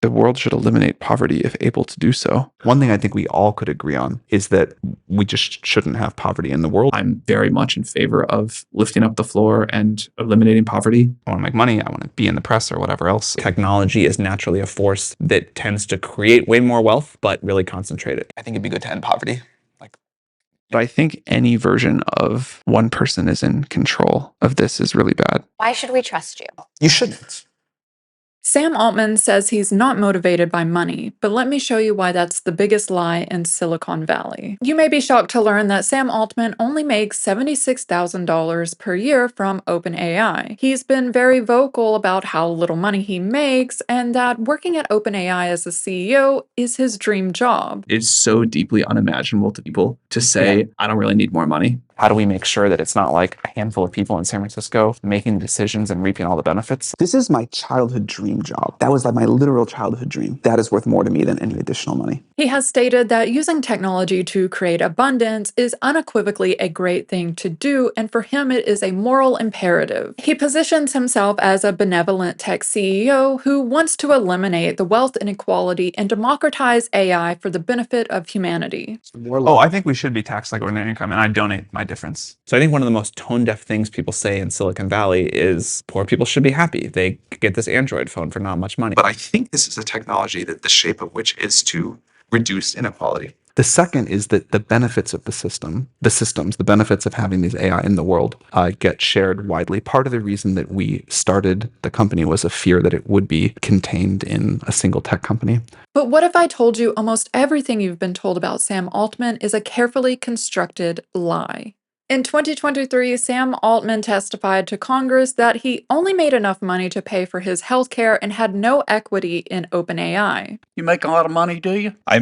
the world should eliminate poverty if able to do so. One thing I think we all could agree on is that we just shouldn't have poverty in the world. I'm very much in favor of lifting up the floor and eliminating poverty. I want to make money. I want to be in the press or whatever else. Technology is naturally a force that tends to create way more wealth, but really concentrate it. I think it'd be good to end poverty. But I think any version of one person is in control of this is really bad. Why should we trust you? You shouldn't. Sam Altman says he's not motivated by money, but let me show you why that's the biggest lie in Silicon Valley. You may be shocked to learn that Sam Altman only makes $76,000 per year from OpenAI. He's been very vocal about how little money he makes and that working at OpenAI as a CEO is his dream job. It's so deeply unimaginable to people to say, I don't really need more money. How do we make sure that it's not like a handful of people in San Francisco making decisions and reaping all the benefits? This is my childhood dream job. That was like my literal childhood dream. That is worth more to me than any additional money. He has stated that using technology to create abundance is unequivocally a great thing to do, and for him it is a moral imperative. He positions himself as a benevolent tech CEO who wants to eliminate the wealth inequality and democratize AI for the benefit of humanity. Oh, I think we should be taxed like ordinary income, and I donate my difference. So I think one of the most tone-deaf things people say in Silicon Valley is poor people should be happy. They get this Android phone for not much money. But I think this is a technology that the shape of which is to reduce inequality. The second is that the benefits of the benefits of having these AI in the world get shared widely. Part of the reason that we started the company was a fear that it would be contained in a single tech company. But what if I told you almost everything you've been told about Sam Altman is a carefully constructed lie? In 2023, Sam Altman testified to Congress that he only made enough money to pay for his healthcare and had no equity in OpenAI. You make a lot of money, do you? I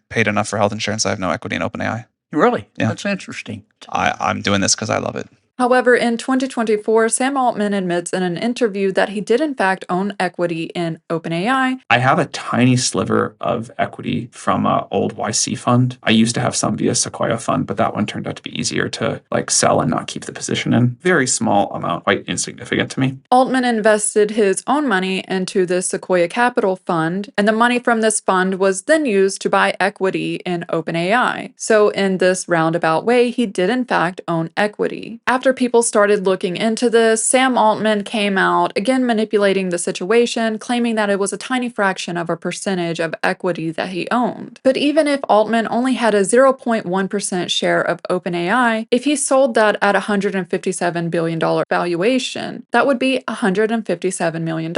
paid enough for health insurance. I have no equity in OpenAI. Really? Yeah. That's interesting. I'm doing this because I love it. However, in 2024, Sam Altman admits in an interview that he did in fact own equity in OpenAI. I have a tiny sliver of equity from an old YC fund. I used to have some via Sequoia fund, but that one turned out to be easier to sell and not keep the position in. Very small amount, quite insignificant to me. Altman invested his own money into the Sequoia Capital Fund, and the money from this fund was then used to buy equity in OpenAI. So in this roundabout way, he did in fact own equity. After people started looking into this, Sam Altman came out, again manipulating the situation, claiming that it was a tiny fraction of a percentage of equity that he owned. But even if Altman only had a 0.1% share of OpenAI, if he sold that at $157 billion valuation, that would be $157 million.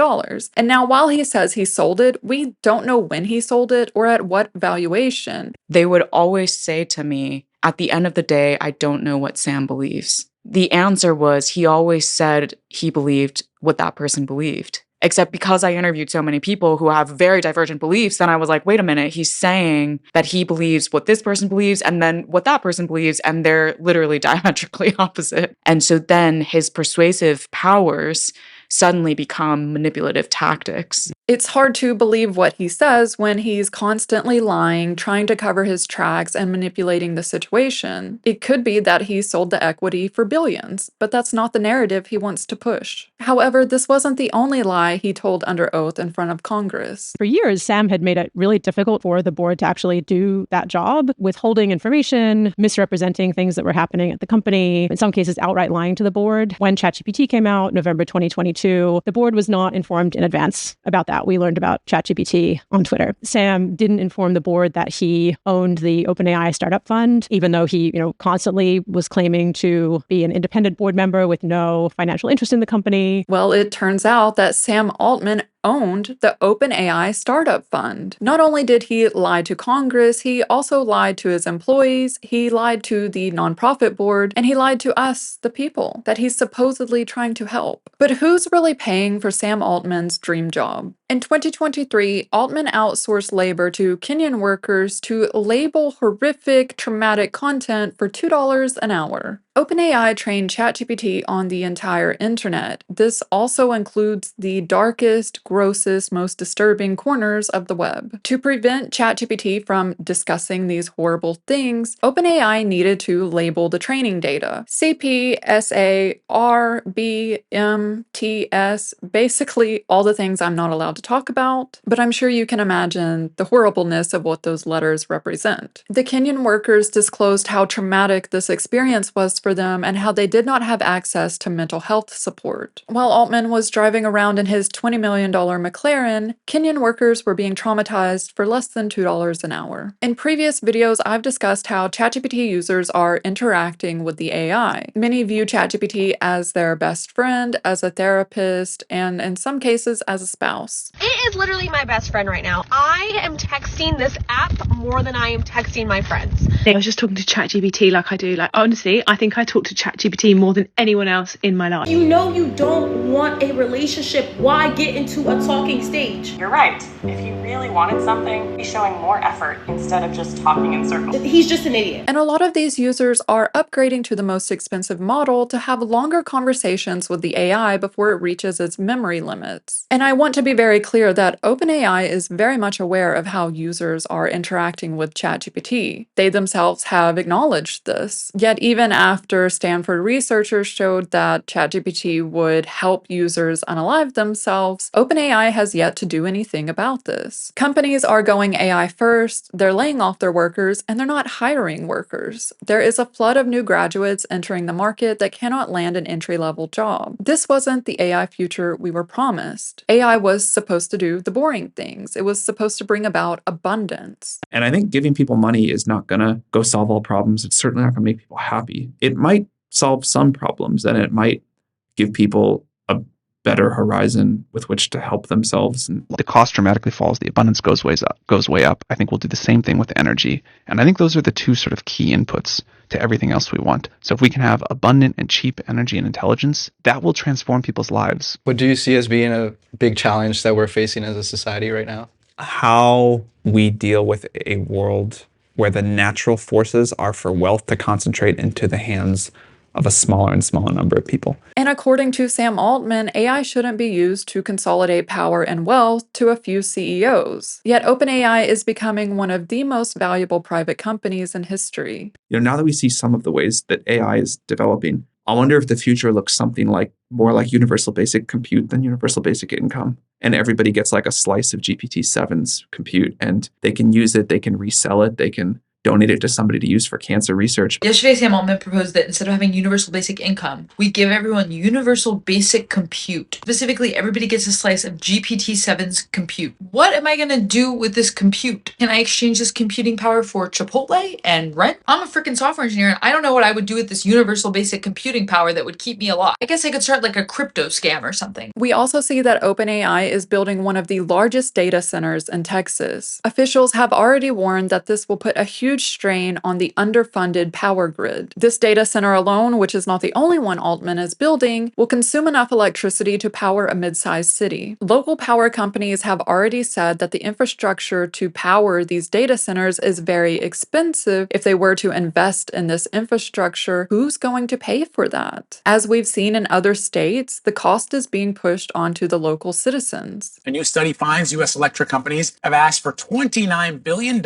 And now while he says he sold it, we don't know when he sold it or at what valuation. They would always say to me, at the end of the day, I don't know what Sam believes. The answer was he always said he believed what that person believed. Except because I interviewed so many people who have very divergent beliefs, then I was like, wait a minute, he's saying that he believes what this person believes and then what that person believes, and they're literally diametrically opposite. And so then his persuasive powers suddenly become manipulative tactics. It's hard to believe what he says when he's constantly lying, trying to cover his tracks, and manipulating the situation. It could be that he sold the equity for billions, but that's not the narrative he wants to push. However, this wasn't the only lie he told under oath in front of Congress. For years, Sam had made it really difficult for the board to actually do that job, withholding information, misrepresenting things that were happening at the company, in some cases outright lying to the board. When ChatGPT came out, November 2022, the board was not informed in advance about that. We learned about ChatGPT on Twitter. Sam didn't inform the board that he owned the OpenAI startup fund, even though he, constantly was claiming to be an independent board member with no financial interest in the company. Well, it turns out that Sam Altman owned the OpenAI startup fund. Not only did he lie to Congress, he also lied to his employees, he lied to the nonprofit board, and he lied to us, the people, that he's supposedly trying to help. But who's really paying for Sam Altman's dream job? In 2023, Altman outsourced labor to Kenyan workers to label horrific, traumatic content for $2 an hour. OpenAI trained ChatGPT on the entire internet. This also includes the darkest, grossest, most disturbing corners of the web. To prevent ChatGPT from discussing these horrible things, OpenAI needed to label the training data. CP, SA, R, B, M, T, S, basically all the things I'm not allowed to talk about, but I'm sure you can imagine the horribleness of what those letters represent. The Kenyan workers disclosed how traumatic this experience was for them and how they did not have access to mental health support. While Altman was driving around in his $20 million McLaren, Kenyan workers were being traumatized for less than $2 an hour. In previous videos, I've discussed how ChatGPT users are interacting with the AI. Many view ChatGPT as their best friend, as a therapist, and in some cases as a spouse. It is literally my best friend right now. I am texting this app more than I am texting my friends. I was just talking to ChatGPT like I do. Like, honestly, I think I talk to ChatGPT more than anyone else in my life. You know you don't want a relationship. Why get into a talking stage? You're right. If you really wanted something, he's showing more effort instead of just talking in circles. He's just an idiot. And a lot of these users are upgrading to the most expensive model to have longer conversations with the AI before it reaches its memory limits. And I want to be very clear that OpenAI is very much aware of how users are interacting with ChatGPT. They themselves have acknowledged this. Yet even after Stanford researchers showed that ChatGPT would help users unalive themselves, OpenAI has yet to do anything about this. Companies are going AI first, they're laying off their workers, and they're not hiring workers. There is a flood of new graduates entering the market that cannot land an entry-level job. This wasn't the AI future we were promised. AI was supposed to do the boring things. It was supposed to bring about abundance. And I think giving people money is not going to go solve all problems. It's certainly not going to make people happy. It might solve some problems, and it might give people a better horizon with which to help themselves. And the cost dramatically falls, the abundance goes way up. I think we'll do the same thing with energy. And I think those are the two sort of key inputs to everything else we want. So if we can have abundant and cheap energy and intelligence, that will transform people's lives. What do you see as being a big challenge that we're facing as a society right now? How we deal with a world where the natural forces are for wealth to concentrate into the hands of a smaller and smaller number of people. And according to Sam Altman, AI shouldn't be used to consolidate power and wealth to a few CEOs. Yet OpenAI is becoming one of the most valuable private companies in history. now that we see some of the ways that AI is developing, I wonder if the future looks something like more like universal basic compute than universal basic income. And everybody gets like a slice of GPT-7's compute, and they can use it, they can resell it, they can donate it to somebody to use for cancer research. Yesterday, Sam Altman proposed that instead of having universal basic income, we give everyone universal basic compute. Specifically, everybody gets a slice of GPT-7's compute. What am I going to do with this compute? Can I exchange this computing power for Chipotle and rent? I'm a freaking software engineer, and I don't know what I would do with this universal basic computing power that would keep me alive. I guess I could start like a crypto scam or something. We also see that OpenAI is building one of the largest data centers in Texas. Officials have already warned that this will put a huge strain on the underfunded power grid. This data center alone, which is not the only one Altman is building, will consume enough electricity to power a mid-sized city. Local power companies have already said that the infrastructure to power these data centers is very expensive. If they were to invest in this infrastructure, who's going to pay for that? As we've seen in other states, the cost is being pushed onto the local citizens. A new study finds U.S. electric companies have asked for $29 billion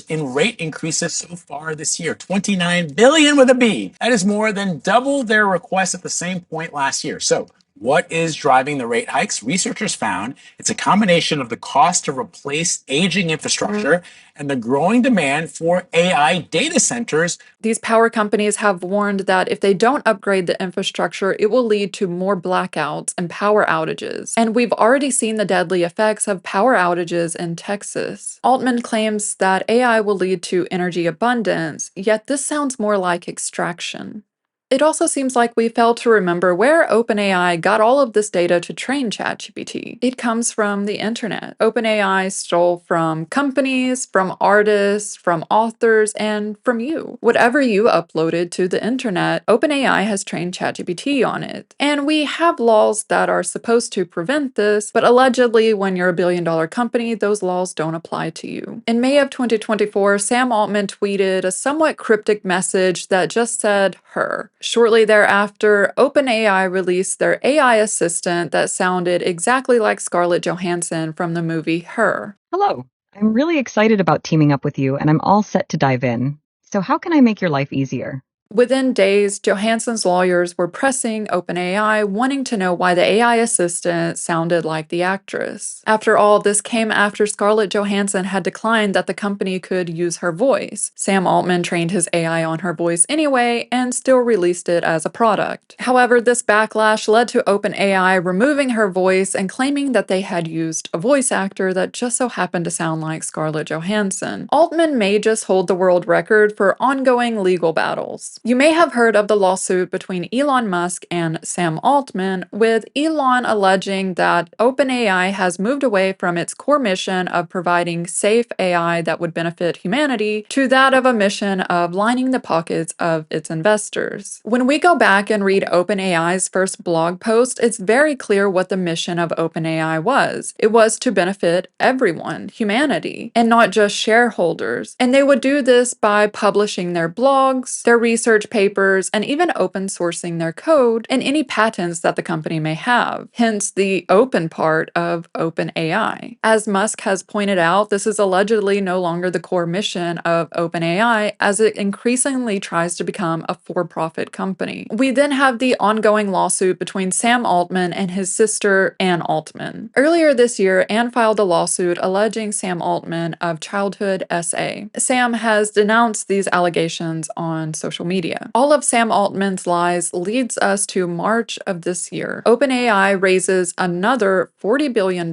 in rate increases so far this year. $29 billion with a B. That is more than double their request at the same point last year. So what is driving the rate hikes? Researchers found it's a combination of the cost to replace aging infrastructure and the growing demand for AI data centers. These power companies have warned that if they don't upgrade the infrastructure, it will lead to more blackouts and power outages. And we've already seen the deadly effects of power outages in Texas. Altman claims that AI will lead to energy abundance, yet this sounds more like extraction. It also seems like we fail to remember where OpenAI got all of this data to train ChatGPT. It comes from the internet. OpenAI stole from companies, from artists, from authors, and from you. Whatever you uploaded to the internet, OpenAI has trained ChatGPT on it. And we have laws that are supposed to prevent this, but allegedly when you're a billion-dollar company, those laws don't apply to you. In May of 2024, Sam Altman tweeted a somewhat cryptic message that just said, her. Shortly thereafter, OpenAI released their AI assistant that sounded exactly like Scarlett Johansson from the movie Her. Hello, I'm really excited about teaming up with you, and I'm all set to dive in. So how can I make your life easier? Within days, Johansson's lawyers were pressing OpenAI, wanting to know why the AI assistant sounded like the actress. After all, this came after Scarlett Johansson had declined that the company could use her voice. Sam Altman trained his AI on her voice anyway and still released it as a product. However, this backlash led to OpenAI removing her voice and claiming that they had used a voice actor that just so happened to sound like Scarlett Johansson. Altman may just hold the world record for ongoing legal battles. You may have heard of the lawsuit between Elon Musk and Sam Altman, with Elon alleging that OpenAI has moved away from its core mission of providing safe AI that would benefit humanity to that of a mission of lining the pockets of its investors. When we go back and read OpenAI's first blog post, it's very clear what the mission of OpenAI was. It was to benefit everyone, humanity, and not just shareholders. And they would do this by publishing their blogs, their research papers, and even open sourcing their code and any patents that the company may have. Hence the open part of OpenAI. As Musk has pointed out, this is allegedly no longer the core mission of OpenAI as it increasingly tries to become a for-profit company. We then have the ongoing lawsuit between Sam Altman and his sister Ann Altman. Earlier this year, Ann filed a lawsuit alleging Sam Altman of childhood SA. Sam has denounced these allegations on social media. All of Sam Altman's lies leads us to March of this year. OpenAI raises another $40 billion,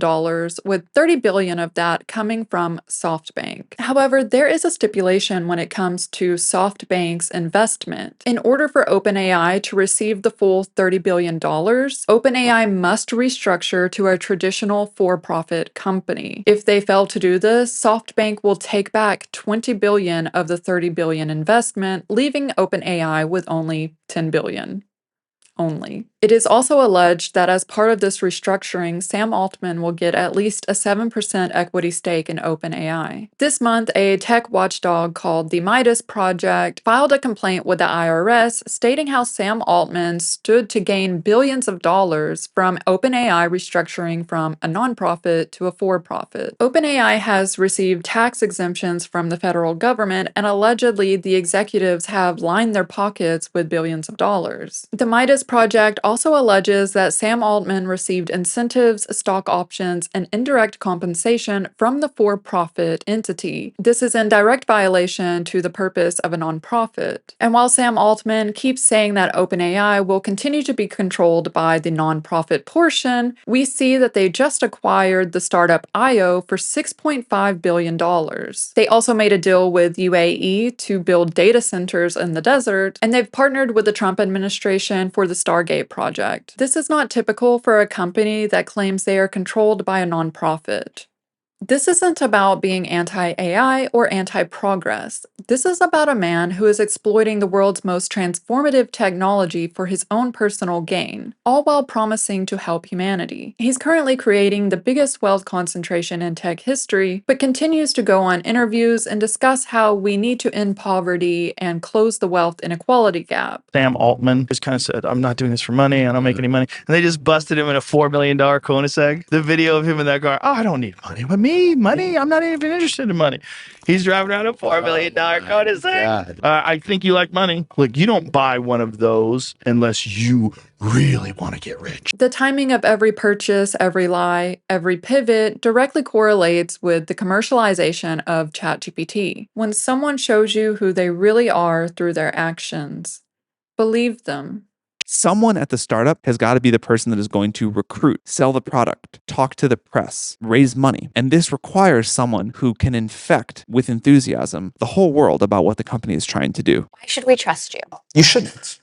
with $30 billion of that coming from SoftBank. However, there is a stipulation when it comes to SoftBank's investment. In order for OpenAI to receive the full $30 billion, OpenAI must restructure to a traditional for-profit company. If they fail to do this, SoftBank will take back $20 billion of the $30 billion investment, leaving OpenAI with only $10 billion. Only. It is also alleged that as part of this restructuring, Sam Altman will get at least a 7% equity stake in OpenAI. This month, a tech watchdog called the Midas Project filed a complaint with the IRS stating how Sam Altman stood to gain billions of dollars from OpenAI restructuring from a nonprofit to a for-profit. OpenAI has received tax exemptions from the federal government, and allegedly the executives have lined their pockets with billions of dollars. The Midas Project also alleges that Sam Altman received incentives, stock options, and indirect compensation from the for-profit entity. This is in direct violation to the purpose of a nonprofit. And while Sam Altman keeps saying that OpenAI will continue to be controlled by the nonprofit portion, we see that they just acquired the startup IO for $6.5 billion. They also made a deal with UAE to build data centers in the desert, and they've partnered with the Trump administration for the Stargate project. This is not typical for a company that claims they are controlled by a nonprofit. This isn't about being anti-AI or anti-progress. This is about a man who is exploiting the world's most transformative technology for his own personal gain, all while promising to help humanity. He's currently creating the biggest wealth concentration in tech history, but continues to go on interviews and discuss how we need to end poverty and close the wealth inequality gap. Sam Altman just kind of said, I'm not doing this for money, I don't make any money. And they just busted him in a $4 million Koenigsegg. The video of him in that car, I don't need money. But money? I'm not even interested in money. He's driving around a $4 million Koenigsegg. I think you like money. Look, you don't buy one of those unless you really want to get rich. The timing of every purchase, every lie, every pivot directly correlates with the commercialization of ChatGPT. When someone shows you who they really are through their actions, believe them. Someone at the startup has got to be the person that is going to recruit, sell the product, talk to the press, raise money. And this requires someone who can infect with enthusiasm the whole world about what the company is trying to do. Why should we trust you? You shouldn't.